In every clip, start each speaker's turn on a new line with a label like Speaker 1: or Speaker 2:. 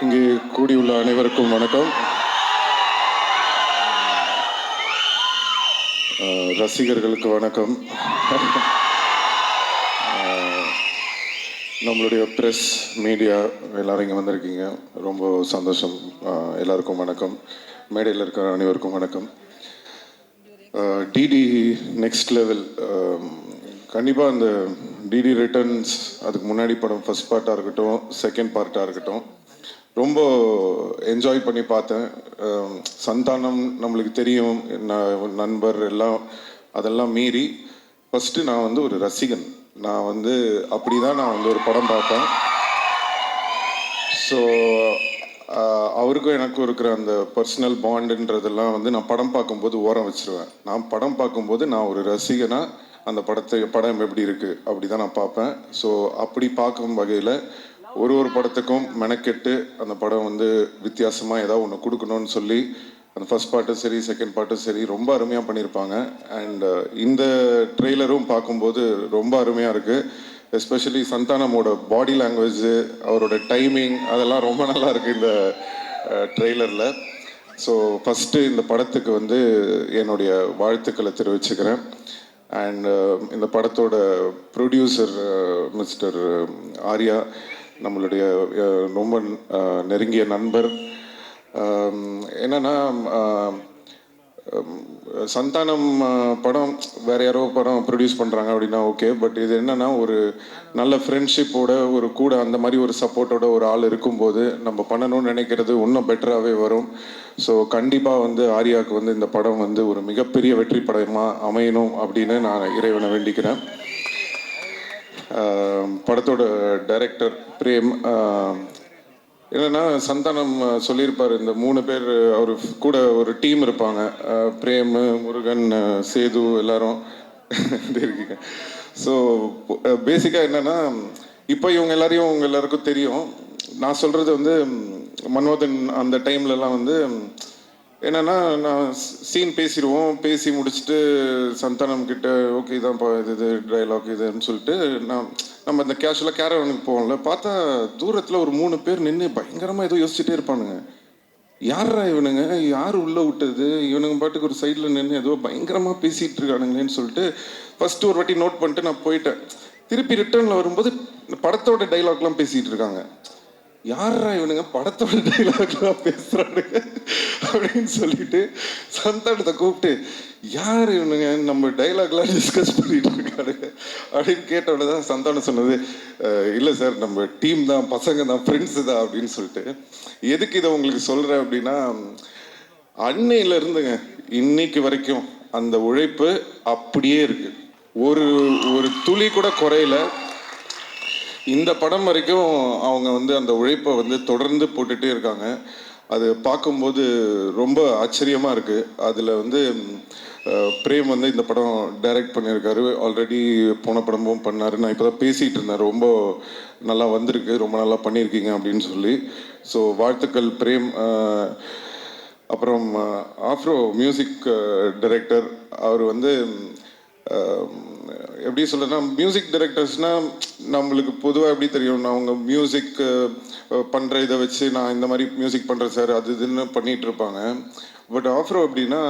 Speaker 1: இங்கே கூடியுள்ள அனைவருக்கும் வணக்கம். ரசிகர்களுக்கு வணக்கம். நம்மளுடைய ப்ரெஸ் மீடியா எல்லாரும் இங்கே வந்திருக்கீங்க, ரொம்ப சந்தோஷம். எல்லாருக்கும் வணக்கம். மேடையில் இருக்கிற அனைவருக்கும் வணக்கம். டிடி நெக்ஸ்ட் லெவல், கண்டிப்பாக அந்த டிடி ரிட்டர்ன்ஸ், அதுக்கு முன்னாடி படம் ஃபர்ஸ்ட் பார்ட்டாக இருக்கட்டும், செகண்ட் பார்ட்டாக இருக்கட்டும், ரொம்ப என்ஜாய் பண்ணி பார்த்தேன். சந்தானம் நம்மளுக்கு தெரியும், நண்பர் எல்லாம், அதெல்லாம் மீறி ஃபஸ்ட்டு நான் வந்து ஒரு ரசிகன். நான் வந்து அப்படி தான் நான் வந்து ஒரு படம் பார்ப்பேன். ஸோ அவருக்கும் எனக்கும் இருக்கிற அந்த பர்சனல் பாண்டுன்றதெல்லாம் வந்து நான் படம் பார்க்கும்போது ஓரம் வச்சுருவேன். நான் படம் பார்க்கும்போது நான் ஒரு ரசிகனாக அந்த படம் எப்படி இருக்குது அப்படி தான் நான் பார்ப்பேன். ஸோ அப்படி பார்க்கும் வகையில் ஒரு படத்துக்கும் மெனக்கெட்டு அந்த படம் வந்து வித்தியாசமாக ஏதாவது ஒன்று கொடுக்கணும்னு சொல்லி அந்த ஃபர்ஸ்ட் பார்ட்டும் சரி, செகண்ட் பார்ட்டும் சரி, ரொம்ப அருமையாக பண்ணியிருப்பாங்க. அண்ட் இந்த ட்ரெய்லரும் பார்க்கும்போது ரொம்ப அருமையாக இருக்குது. எஸ்பெஷலி சந்தானமோட பாடி லாங்குவேஜ், அவரோட டைமிங், அதெல்லாம் ரொம்ப நல்லா இருக்குது இந்த ட்ரெய்லரில். ஸோ ஃபஸ்ட்டு இந்த படத்துக்கு வந்து என்னுடைய வாழ்த்துக்களை தெரிவிச்சுக்கிறேன். அண்ட் இந்த படத்தோட ப்ரொடியூசர் மிஸ்டர் ஆர்யா, நம்மளுடைய ரொம்ப நெருங்கிய நண்பர். என்னன்னா, சந்தானம் படம் வேற யாரோ படம் ப்ரொடியூஸ் பண்ணுறாங்க அப்படின்னா ஓகே, பட் இது என்னன்னா ஒரு நல்ல ஃப்ரெண்ட்ஷிப்போட, ஒரு கூட அந்த மாதிரி ஒரு சப்போர்ட்டோட ஒரு ஆள் இருக்கும்போது நம்ம பண்ணணும்னு நினைக்கிறது இன்னும் பெட்டராகவே வரும். ஸோ கண்டிப்பாக வந்து ஆர்யாவுக்கு வந்து இந்த படம் வந்து ஒரு மிகப்பெரிய வெற்றி படமாக அமையணும் அப்படின்னு நான் இறைவனை வேண்டிக்கிறேன். படத்தோட டைரக்டர் பிரேம், என்னென்னா சந்தானம் சொல்லியிருப்பார், இந்த 3 பேர் அவர் கூட ஒரு டீம் இருப்பாங்க, பிரேம், முருகன், சேது, எல்லாரும் இருக்கீங்க. ஸோ பேசிக்காக என்னென்னா, இப்போ இவங்க எல்லாருக்கும் தெரியும். நான் சொல்கிறது வந்து மன்மோதன் அந்த டைம்லலாம் வந்து என்னென்னா, நான் சீன் பேசிடுவோம், பேசி முடிச்சுட்டு சந்தானம் கிட்ட ஓகே இதான்ப்பா இது டைலாக் இதுன்னு சொல்லிட்டு நம்ம இந்த கேஷுவலாக கேரவனுக்கு போவோம்ல, பார்த்தா தூரத்தில் ஒரு 3 பேர் நின்று பயங்கரமாக ஏதோ யோசிச்சுட்டே இருப்பானுங்க. யாரா இவனுங்க, யார் உள்ளே விட்டது, இவனுங்க பாட்டுக்கு ஒரு சைடில் நின்று ஏதோ பயங்கரமாக பேசிகிட்டு இருக்கானுங்களேன்னு சொல்லிட்டு ஃபஸ்ட்டு ஒரு வாட்டி நோட் பண்ணிட்டு நான் போயிட்டேன். திருப்பி ரிட்டர்னில் வரும்போது படத்தோட டைலாக்லாம் பேசிகிட்டு இருக்காங்க. யாரா இவனுங்க படத்தோட டைலாக்லாம் பேசுகிறானுங்க அப்படின்னு சொல்லிட்டு சந்தானத்தை கூப்பிட்டு, யார் இவனுங்க நம்ம டைலாக்லாம் டிஸ்கஸ் பண்ணிட்டு இருக்கானுங்க அப்படின்னு கேட்டோட தான் சந்தானம் சொன்னது, இல்லை சார் நம்ம டீம் தான், பசங்க தான், ஃப்ரெண்ட்ஸு தான் அப்படின்னு சொல்லிட்டு. எதுக்கு இதை உங்களுக்கு சொல்கிறேன் அப்படின்னா, அன்னையிலேருந்துங்க இன்னைக்கு வரைக்கும் அந்த உழைப்பு அப்படியே இருக்கு, ஒரு துளி கூட குறையில. இந்த படம் வரைக்கும் அவங்க வந்து அந்த உழைப்பை வந்து தொடர்ந்து போட்டுகிட்டே இருக்காங்க. அது பார்க்கும்போது ரொம்ப ஆச்சரியமாக இருக்குது. அதில் வந்து பிரேம் வந்து இந்த படம் டைரக்ட் பண்ணியிருக்காரு, ஆல்ரெடி போன படமும் பண்ணார். நான் இப்போ தான் பேசிகிட்டு இருந்தேன், ரொம்ப நல்லா வந்திருக்கு, ரொம்ப நல்லா பண்ணியிருக்கீங்க அப்படின்னு சொல்லி. ஸோ வாழ்த்துக்கள் பிரேம். அப்புறம் ஆஃப்ரோ மியூசிக் டைரக்டர், அவர் வந்து எப்படி சொல்கிறேன்னா, மியூசிக் டைரக்டர்ஸ்னால் நம்மளுக்கு பொதுவாக எப்படி தெரியும், அவங்க மியூசிக் பண்ணுற இதை வச்சு நான் இந்த மாதிரி மியூசிக் பண்ணுறேன் சார் அது இதுன்னு பண்ணிகிட்டு இருப்பாங்க. பட் ஆஃப்ரோ எப்படின்னா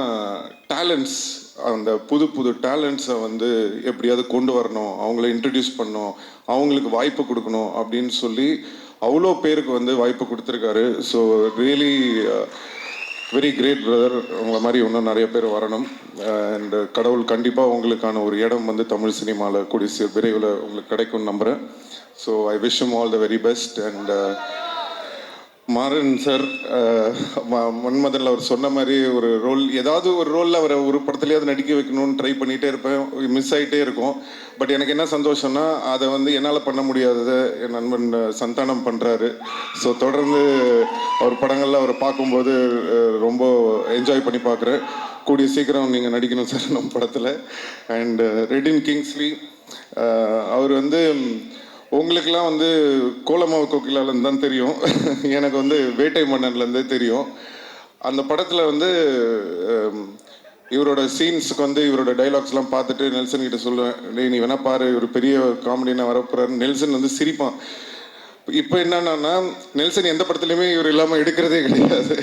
Speaker 1: டேலண்ட்ஸ், அந்த புது டேலண்ட்ஸை வந்து எப்படியாவது கொண்டு வரணும், அவங்கள இன்ட்ரடியூஸ் பண்ணணும், அவங்களுக்கு வாய்ப்பு கொடுக்கணும் அப்படின்னு சொல்லி அவ்வளோ பேருக்கு வந்து வாய்ப்பு கொடுத்துருக்காரு. So really very great brother. உங்களை மாதிரி இன்னும் நிறைய பேர் வரணும். அண்ட் கடவுள் கண்டிப்பாக உங்களுக்கான ஒரு இடம் வந்து தமிழ் சினிமாவில் கூடிய விரைவில் உங்களுக்கு கிடைக்கும்னு நம்புகிறேன். So I wish you all the very best. And Maran sir, மன்மதனில் அவர் சொன்ன மாதிரி ஒரு ரோல், ஏதாவது ஒரு ரோலில் அவரை ஒரு படத்துலையாவது நடிக்க வைக்கணும்னு ட்ரை பண்ணிகிட்டே இருப்பேன், மிஸ் ஆகிட்டே இருக்கும். பட் எனக்கு என்ன சந்தோஷம்னா, அதை வந்து என்னால் பண்ண முடியாததை என் நண்பன் சந்தானம் பண்ணுறாரு. ஸோ தொடர்ந்து அவர் படங்களில் அவரை பார்க்கும்போது ரொம்ப என்ஜாய் பண்ணி பார்க்குறேன். கூடிய சீக்கிரம் நீங்கள் நடிக்கணும் சார் நம்ம படத்தில். அண்ட் ரெடின் கிங்ஸ்லி, அவர் வந்து உங்களுக்கெல்லாம் வந்து கோலமாவு கோகிலாலேருந்து தான் தெரியும், எனக்கு வந்து வேட்டை மன்னன்லேருந்தே தெரியும். அந்த படத்தில் வந்து இவரோட சீன்ஸுக்கு வந்து இவரோட டைலாக்ஸ்லாம் பார்த்துட்டு நெல்சன் கிட்ட சொல்லுவேன், நீ வேணா பாரு, இவர் பெரிய காமெடினா வரப்போறாரு. நெல்சன் வந்து சிரிப்பான், இப்போ என்னன்னா நெல்சன் எந்த படத்துலையுமே இவர் இல்லாமல் எடுக்கிறதே கிடையாது.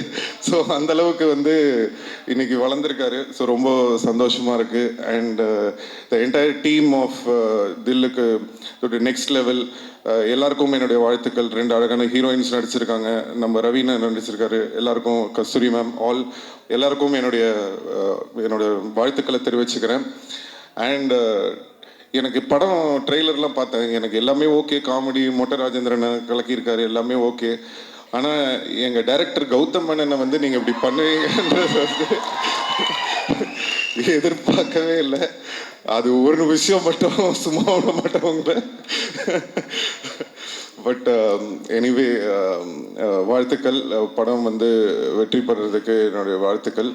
Speaker 1: ஸோ அந்த அளவுக்கு வந்து இன்னைக்கு வளர்ந்துருக்காரு. ஸோ ரொம்ப சந்தோஷமாக இருக்குது. And the entire team of தில்லுக்கு நெக்ஸ்ட் லெவல் எல்லாருக்கும் என்னுடைய வாழ்த்துக்கள். 2 அழகான ஹீரோயின்ஸ் நடிச்சிருக்காங்க. நம்ம ரவீனா நடிச்சிருக்காரு. எல்லாருக்கும் கஸ்தூரி மேம் எல்லாருக்கும் என்னுடைய வாழ்த்துக்களை தெரிவிச்சுக்கிறேன். அண்ட் எனக்கு படம் ட்ரெய்லர்லாம் பார்த்தேன். எனக்கு எல்லாமே ஓகே. காமெடி மொட்டை ராஜேந்திரனை கலக்கியிருக்காரு, எல்லாமே ஓகே. ஆனால் எங்கள் டைரக்டர் கௌதம் மேனனை வந்து நீங்கள் இப்படி பண்ணுவீங்கன்றது வந்து எதிர்பார்க்கவே இல்லை. அது ஒரு விஷயம் மட்டும் சும்மா விட மாட்டவங்கள. பட் எனிவே வாழ்த்துக்கள். படம் வந்து வெற்றி பெறதுக்கு என்னுடைய வாழ்த்துக்கள்.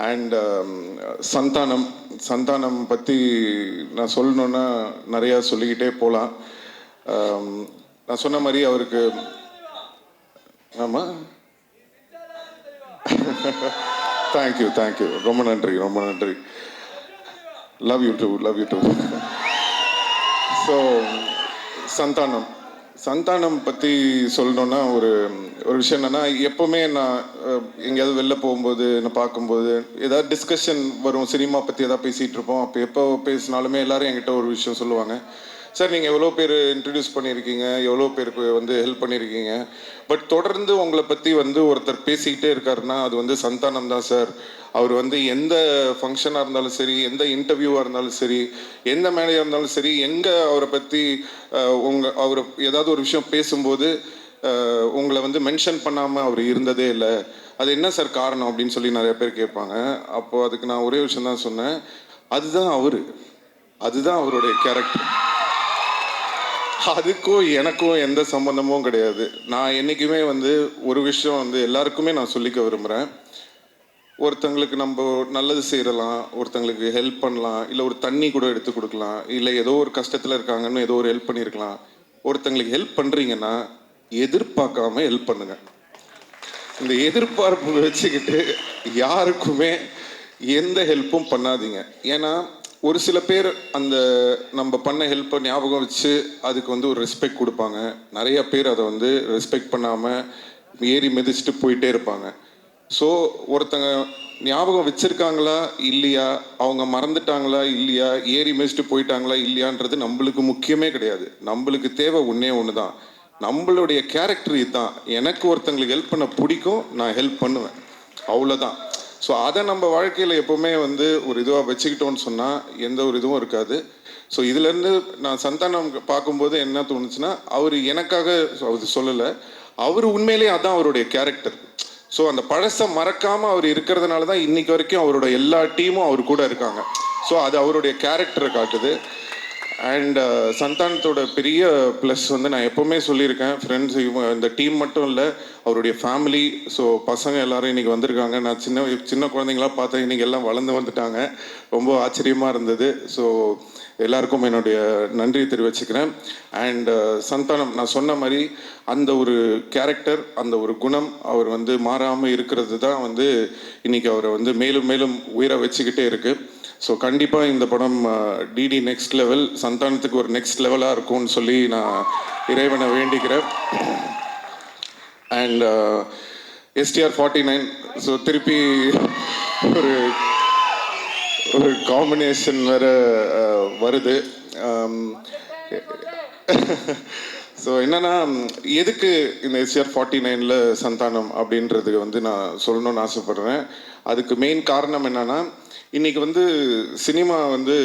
Speaker 1: அண்ட் சந்தானம் பற்றி நான் சொல்லணுன்னா நிறையா சொல்லிக்கிட்டே போகலாம். நான் சொன்ன மாதிரி அவருக்கு ஆமாம் தேங்க்யூ ரொம்ப நன்றி. Love you too. So Santhanam பற்றி சொல்லணுன்னா ஒரு விஷயம் என்னென்னா, எப்போவுமே நான் எங்கேயாவது வெளில போகும்போது நான் பார்க்கும்போது ஏதாவது டிஸ்கஷன் வரும், சினிமா பற்றி எதாவது பேசிகிட்டு இருப்போம். அப்போ எப்போ பேசினாலுமே எல்லோரும் என்கிட்ட ஒரு விஷயம் சொல்லுவாங்க. சார், நீங்கள் எவ்வளோ பேர் இன்ட்ரடியூஸ் பண்ணியிருக்கீங்க, எவ்வளோ பேருக்கு வந்து ஹெல்ப் பண்ணியிருக்கீங்க, பட் தொடர்ந்து உங்களை பற்றி வந்து ஒருத்தர் பேசிக்கிட்டே இருக்காருன்னா அது வந்து சந்தானம் தான் சார். அவர் வந்து எந்த ஃபங்க்ஷனாக இருந்தாலும் சரி, எந்த இன்டர்வியூவாக இருந்தாலும் சரி, எந்த மேடையாக இருந்தாலும் சரி, எங்கே அவரை பற்றி அவர் ஏதாவது ஒரு விஷயம் பேசும்போது உங்களை வந்து மென்ஷன் பண்ணாமல் அவர் இருந்ததே இல்லை. அது என்ன சார் காரணம் அப்படின்னு சொல்லி நிறைய பேர் கேட்பாங்க. அப்போது அதுக்கு நான் ஒரே விஷயம் தான் சொன்னேன், அதுதான் அவருடைய கேரக்டர். அதுக்கும் எனக்கும் எந்த சம்பந்தமும் கிடையாது. நான் என்றைக்குமே வந்து ஒரு விஷயம் வந்து எல்லாருக்குமே நான் சொல்லிக்க விரும்புகிறேன். ஒருத்தங்களுக்கு நம்ம நல்லது செய்யலாம், ஒருத்தங்களுக்கு ஹெல்ப் பண்ணலாம், இல்லை ஒரு தண்ணி கூட எடுத்து கொடுக்கலாம், இல்லை ஏதோ ஒரு கஷ்டத்தில் இருக்காங்கன்னு ஏதோ ஒரு ஹெல்ப் பண்ணியிருக்கலாம். ஒருத்தங்களுக்கு ஹெல்ப் பண்ணுறீங்கன்னா எதிர்பார்க்காம ஹெல்ப் பண்ணுங்க. இந்த எதிர்பார்ப்பு வச்சுக்கிட்டு யாருக்குமே எந்த ஹெல்ப்பும் பண்ணாதீங்க. ஏன்னா ஒரு சில பேர் அந்த நம்ம பண்ண ஹெல்ப்பை ஞாபகம் வச்சு அதுக்கு வந்து ஒரு ரெஸ்பெக்ட் கொடுப்பாங்க. நிறைய பேர் அதை வந்து ரெஸ்பெக்ட் பண்ணாமல் ஏறி மிதிச்சுட்டு போயிட்டே இருப்பாங்க. ஸோ ஒருத்தங்க ஞாபகம் வச்சுருக்காங்களா இல்லையா, அவங்க மறந்துட்டாங்களா இல்லையா, ஏறி மிதிச்சுட்டு போயிட்டாங்களா இல்லையான்றது நம்மளுக்கு முக்கியமே கிடையாது. நம்மளுக்கு தேவை ஒன்று தான், நம்மளுடைய கேரக்டர் இதுதான். எனக்கு ஒருத்தங்களுக்கு ஹெல்ப் பண்ண பிடிக்கும், நான் ஹெல்ப் பண்ணுவேன், அவ்வளோதான். ஸோ அதை நம்ம வாழ்க்கையில் எப்போவுமே வந்து ஒரு இதுவாக வச்சுக்கிட்டோன்னு சொன்னால் எந்த ஒரு இதுவும் இருக்காது. ஸோ இதுலேருந்து நான் சந்தானம் பார்க்கும்போது என்ன தோணுச்சுன்னா, அவர் எனக்காக அவர் சொல்லலை, அவர் உண்மையிலேயே அதான் அவருடைய கேரக்டர். ஸோ அந்த பழசை மறக்காமல் அவர் இருக்கிறதுனால தான் இன்றைக்கி வரைக்கும் அவரோட எல்லா டீமும் அவர் கூட இருக்காங்க. ஸோ அது அவருடைய கேரக்டரை காட்டுது. அண்ட் சந்தானத்தோட பெரிய ப்ளஸ் வந்து நான் எப்போவுமே சொல்லியிருக்கேன், ஃப்ரெண்ட்ஸ் இந்த டீம் மட்டும் இல்லை, அவருடைய ஃபேமிலி. ஸோ பசங்க எல்லோரும் இன்றைக்கி வந்திருக்காங்க. நான் சின்ன குழந்தைங்களாம் பார்த்தேன், இன்றைக்கி எல்லாம் வளர்ந்து வந்துட்டாங்க. ரொம்ப ஆச்சரியமாக இருந்தது. ஸோ எல்லாருக்கும் என்னுடைய நன்றி தெரிவிச்சுக்கிறேன். அண்ட் சந்தானம் நான் சொன்ன மாதிரி அந்த ஒரு கேரக்டர், அந்த ஒரு குணம் அவர் வந்து மாறாமல் இருக்கிறது தான் வந்து இன்றைக்கி அவரை வந்து மேலும் மேலும் உயிரை வச்சுக்கிட்டே இருக்குது. ஸோ கண்டிப்பாக இந்த படம் டிடி நெக்ஸ்ட் லெவல், சந்தானத்துக்கு ஒரு நெக்ஸ்ட் லெவலாக இருக்கும்னு சொல்லி நான் இறைவனை வேண்டிக்கிறேன். அண்ட் STR 49, ஸோ திருப்பி ஒரு காம்பினேஷன் வேறு வருது. ஸோ என்னென்னா, எதுக்கு இந்த STR 49 சந்தானம் அப்படின்றதுக்கு வந்து நான் சொல்லணும்னு ஆசைப்பட்றேன். அதுக்கு மெயின் காரணம் என்னென்னா, இன்றைக்கி வந்து சினிமா வந்து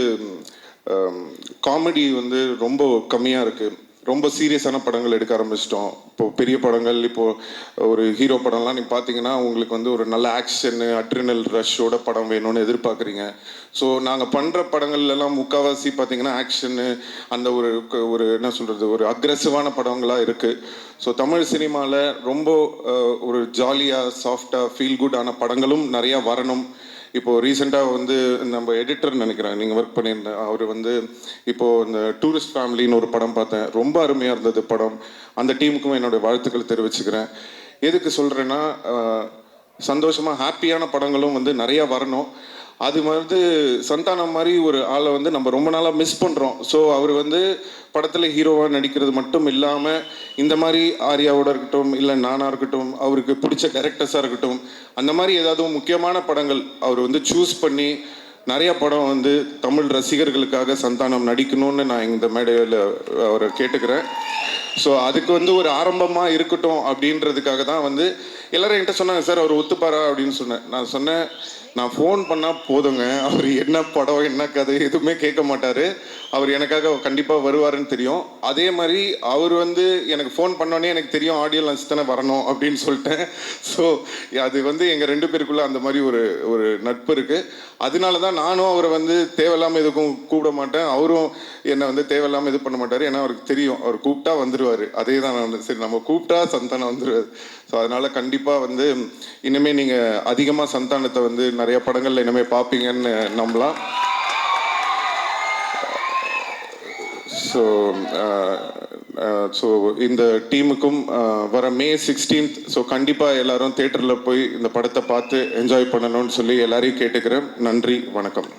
Speaker 1: காமெடி வந்து ரொம்ப கம்மியாக இருக்குது. ரொம்ப சீரியஸான படங்கள் எடுக்க ஆரம்பிச்சிட்டோம். இப்போது பெரிய படங்கள், இப்போது ஒரு ஹீரோ படம்லாம் நீங்கள் பார்த்தீங்கன்னா உங்களுக்கு வந்து ஒரு நல்ல ஆக்ஷனு, அட்ரினல் ரஷ்ஷோட படம் வேணும்னு எதிர்பார்க்குறீங்க. ஸோ நாங்கள் பண்ணுற படங்கள்லாம் முக்கால்வாசி பார்த்தீங்கன்னா ஆக்ஷனு, அந்த ஒரு என்ன சொல்கிறது, ஒரு அக்ரெசிவான படங்களாக இருக்குது. ஸோ தமிழ் சினிமாவில் ரொம்ப ஒரு ஜாலியாக சாஃப்டாக ஃபீல் குட்டான படங்களும் நிறையா வரணும். இப்போது ரீசெண்டாக வந்து நம்ம எடிட்டர்னு நினைக்கிறேன், நீங்கள் ஒர்க் பண்ணியிருந்தேன், அவர் வந்து இப்போது இந்த டூரிஸ்ட் ஃபேமிலின்னு ஒரு படம் பார்த்தேன், ரொம்ப அருமையாக இருந்தது படம். அந்த டீமுக்கும் என்னுடைய வாழ்த்துக்கள் தெரிவிச்சுக்கிறேன். எதுக்கு சொல்கிறேன்னா, சந்தோஷமாக ஹாப்பியான படங்களும் வந்து நிறையா வரணும். அது வந்து சந்தானம் மாதிரி ஒரு ஆளை வந்து நம்ம ரொம்ப நாளாக மிஸ் பண்ணுறோம். ஸோ அவர் வந்து படத்தில் ஹீரோவாக நடிக்கிறது மட்டும் இல்லாமல் இந்த மாதிரி ஆர்யாவோட இருக்கட்டும், இல்லை நானாக இருக்கட்டும், அவருக்கு பிடிச்ச டைரக்டர்ஸாக இருக்கட்டும், அந்த மாதிரி ஏதாவது முக்கியமான படங்கள் அவர் வந்து சூஸ் பண்ணி நிறைய படம் வந்து தமிழ் ரசிகர்களுக்காக சந்தானம் நடிக்கணும்னு நான் இந்த மேடையில் அவரை கேட்டுக்கிறேன். ஸோ அதுக்கு வந்து ஒரு ஆரம்பமாக இருக்கட்டும் அப்படின்றதுக்காக தான் வந்து எல்லாரும் என்கிட்ட சொன்னாங்க, சார் அவர் ஒத்துப்பாரா அப்படின்னு சொன்னேன். நான் சொன்னேன், நான் ஃபோன் பண்ணால் போதுங்க, அவர் என்ன படம் என்ன கதை எதுவுமே கேட்க மாட்டார், அவர் எனக்காக கண்டிப்பாக வருவாருன்னு தெரியும். அதே மாதிரி அவர் வந்து எனக்கு ஃபோன் பண்ணோன்னே எனக்கு தெரியும் ஆடியோ லான்ச் தானே வரணும் அப்படின்னு சொல்லிட்டேன். ஸோ அது வந்து எங்கள் 2 பேருக்குள்ளே அந்த மாதிரி ஒரு நட்பு இருக்குது. அதனால தான் நானும் அவரை வந்து தேவையில்லாமல் எதுக்கும் கூப்பிட மாட்டேன், அவரும் என்னை வந்து தேவையில்லாமல் இது பண்ண மாட்டார். ஏன்னா அவருக்கு தெரியும் அவர் கூப்பிட்டா வந்துடுவார். அதே தான் நான் வந்து சரி நம்ம கூப்பிட்டா சந்தானம் வந்துடுவார். ஸோ அதனால் கண்டிப்பாக வந்து இனிமேல் நீங்கள் அதிகமாக சந்தானத்தை வந்து நிறைய படங்களில் இனிமேல் பார்ப்பீங்கன்னு நம்பலாம். ஸோ இந்த டீமுக்கும் வர May 16th ஸோ கண்டிப்பாக எல்லாரும் தியேட்டரில் போய் இந்த படத்தை பார்த்து என்ஜாய் பண்ணணும்னு சொல்லி எல்லாரையும் கேட்டுக்கிறேன். நன்றி, வணக்கம்.